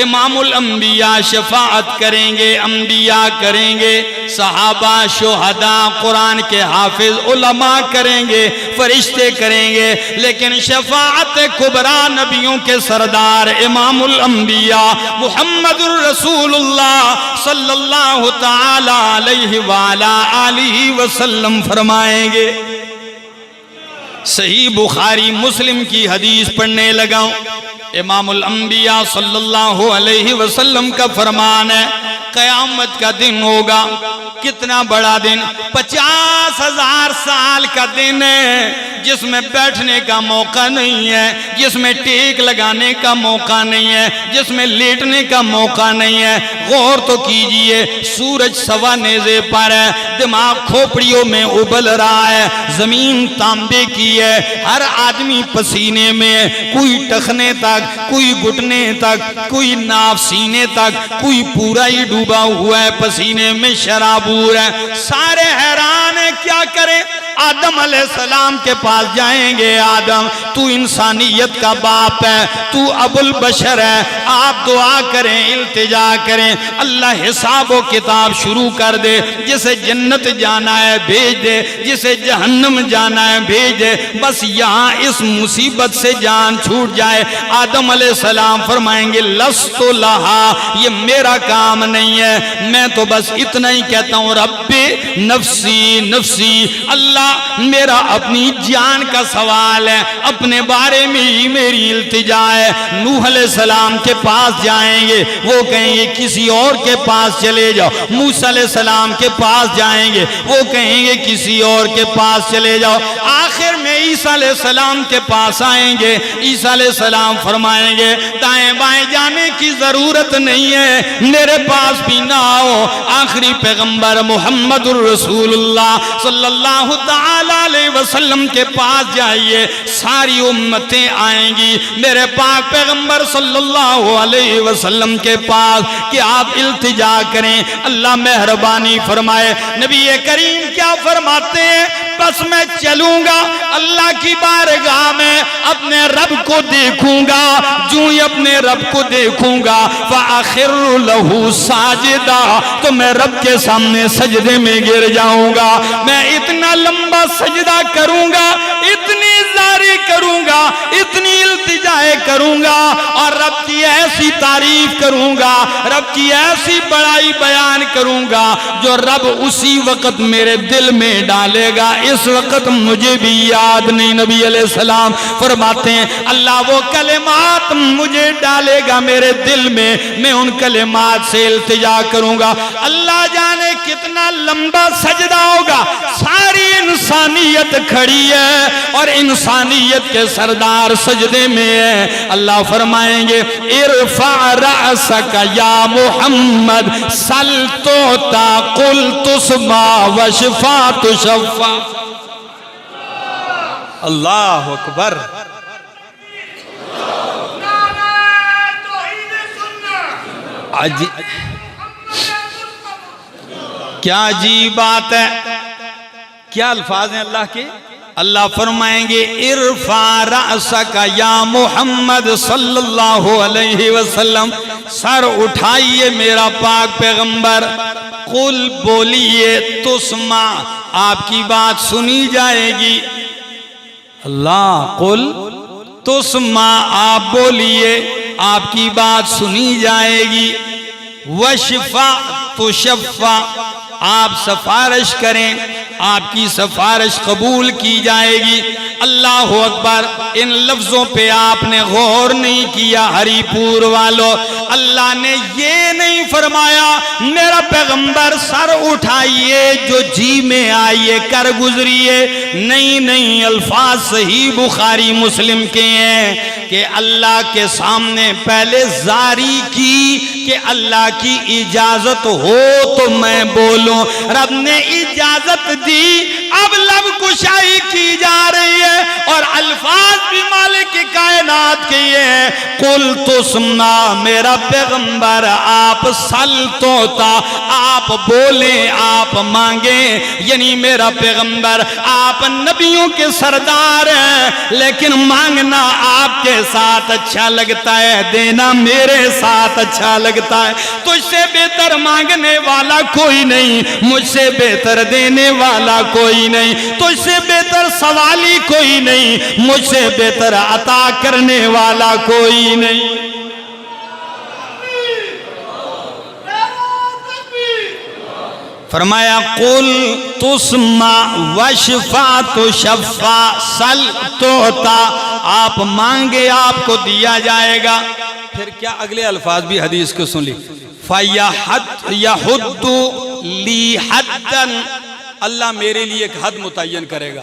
امام الانبیاء شفاعت کریں گے، انبیاء کریں گے، صحابہ، شہداء، قرآن کے حافظ، علماء کریں گے، فرشتے کریں گے، لیکن شفاعت کبریٰ نبیوں کے سردار امام الانبیاء محمد الرسول اللہ صلی اللہ تعالی علیہ وآلہ وسلم فرمائیں گے۔ صحیح بخاری مسلم کی حدیث پڑھنے لگا ہوں، امام الانبیاء صلی اللہ علیہ وسلم کا فرمان ہے، قیامت کا دن ہوگا، کتنا بڑا دن، 50,000 سال کا دن ہے، جس میں بیٹھنے کا موقع نہیں ہے، جس میں ٹیک لگانے کا موقع نہیں ہے، جس میں لیٹنے کا موقع نہیں ہے۔ غور تو کیجئے، سورج سوا نیزے پر ہے، دماغ کھوپڑیوں میں ابل رہا ہے، زمین تانبے کی ہے، ہر آدمی پسینے میں ہے، کوئی ٹخنے تک، کوئی گھٹنے تک، کوئی ناف سینے تک، کوئی پورا ہی ڈوبا ہوا ہے، پسینے میں شرابور ہے، سارے حیران ہیں کیا کریں۔ آدم علیہ السلام کے پاس جائیں گے، آدم تو انسانیت کا باپ ہے، تو ابو البشر ہے، آپ دعا کریں، التجا کریں، اللہ حساب و کتاب شروع کر دے، جسے جنت جانا ہے بھیج دے، جسے جہنم جانا ہے بھیج دے، بس یہاں اس مصیبت سے جان چھوٹ جائے۔ آدم علیہ السلام فرمائیں گے لست لہا، یہ میرا کام نہیں ہے، میں تو بس اتنا ہی کہتا ہوں رب نفسی نفسی، اللہ میرا اپنی جان کا سوال ہے، اپنے بارے میں ہی میری التجا ہے۔ نوح علیہ السلام کے پاس جائیں گے، وہ کہیں گے کسی اور کے پاس چلے جاؤ، موسیٰ علیہ السلام کے پاس جائیں گے، وہ کہیں گے کسی اور کے پاس چلے جاؤ، آخر میں عیسیٰ علیہ السلام کے پاس آئیں گے، عیسیٰ علیہ السلام فرمائیں گے دائیں بائیں جانے کی ضرورت نہیں ہے، میرے پاس بھی نہ آؤ، آخری پیغمبر محمد الرسول اللہ صلی اللہ تعالی علیہ وسلم کے پاس جائیے، ساری امتیں آئیں گی میرے پاک پیغمبر صلی اللہ علیہ وسلم کے پاس کہ آپ التجا کریں، اللہ مہربانی فرمائے۔ نبی کریم کیا فرماتے ہیں؟ بس میں چلوں گا اللہ کی بارگاہ میں، اپنے رب کو دیکھوں گا، جو ہی اپنے رب کو دیکھوں گا فَأَخِرُّ لَهُ سَاجِدًا، تو میں رب کے سامنے سجدے میں گر جاؤں گا، میں اتنا لمبا سجدہ کروں گا، اتنی زاری کروں گا، اتنی التجائے کروں گا، اور رب کی ایسی تعریف کروں گا، رب کی ایسی بڑائی بیان کروں گا جو رب اسی وقت میرے دل میں ڈالے گا، اس وقت مجھے بھی یاد نہیں۔ نبی علیہ السلام فرماتے ہیں اللہ وہ کلمات مجھے ڈالے گا میرے دل میں، میں ان کلمات سے التجا کروں گا، اللہ جانے کتنا لمبا سجدہ ہوگا، ساری انسانیت کھڑی ہے اور انسانیت کے سردار سجدے میں ہے۔ اللہ فرمائیں گے ارفع رأسک یا محمد سل توتا قل تسمع وشفا تشفا۔ اللہ اکبر۔ کیا عجیب بات ہے، کیا الفاظ ہیں اللہ کے۔ اللہ فرمائیں گے ارفع رأسک یا محمد صلی اللہ علیہ وسلم، سر اٹھائیے میرا پاک پیغمبر، قل بولیے تسمع، آپ کی بات سنی جائے گی، اللہ قل تسمع، آپ بولیے آپ کی بات سنی جائے گی، وشفا تشفا، آپ سفارش کریں آپ کی سفارش قبول کی جائے گی۔ اللہ اکبر۔ ان لفظوں پہ آپ نے غور نہیں کیا ہری پور والو، اللہ نے یہ نہیں فرمایا میرا پیغمبر سر اٹھائیے جو جی میں آئیے کر گزریے، نہیں نہیں، الفاظ صحیح بخاری مسلم کے ہیں کہ اللہ کے سامنے پہلے زاری کی کہ اللہ کی اجازت ہو تو میں بولوں، رب نے اجازت دی، اب لب کشائی کی جا رہی ہے اور الفاظ بھی مالک کائنات کے یہ قل تو سننا میرا پیغمبر آپ سل توتا، آپ بولیں آپ مانگیں، یعنی میرا پیغمبر آپ نبیوں کے سردار ہیں، لیکن مانگنا آپ کے ساتھ اچھا لگتا ہے، دینا میرے ساتھ اچھا لگتا ہے، تجھ سے بہتر مانگنے والا کوئی نہیں، مجھ سے بہتر دینے والا کوئی نہیں، تجھ سے بہتر سوالی کوئی نہیں، مجھ سے بہتر عطا کرنے والا کوئی نہیں۔ فرمایا قل تسمع وشفا تشفا سل توتا، آپ مانگے آپ کو دیا جائے گا۔ پھر کیا اگلے الفاظ بھی حدیث کو سن لی، فَيَحُدُّ لِي حَدًّا، اللہ میرے لیے ایک حد متعین کرے گا،